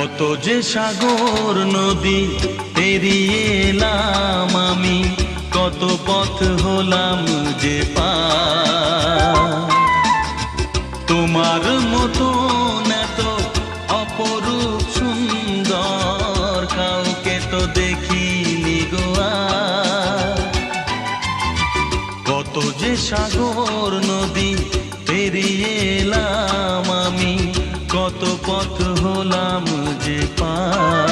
কত যে সাগর নদী পেরিয়ে এলাম আমি, কত পথ হলাম যে পার। তোমার মতো এত অপরূপ সুন্দর কাউকে তো দেখিনি গো আর। কত যে সাগর নদী পেরিয়ে এলাম আমি, কত পথ হলাম যে পার।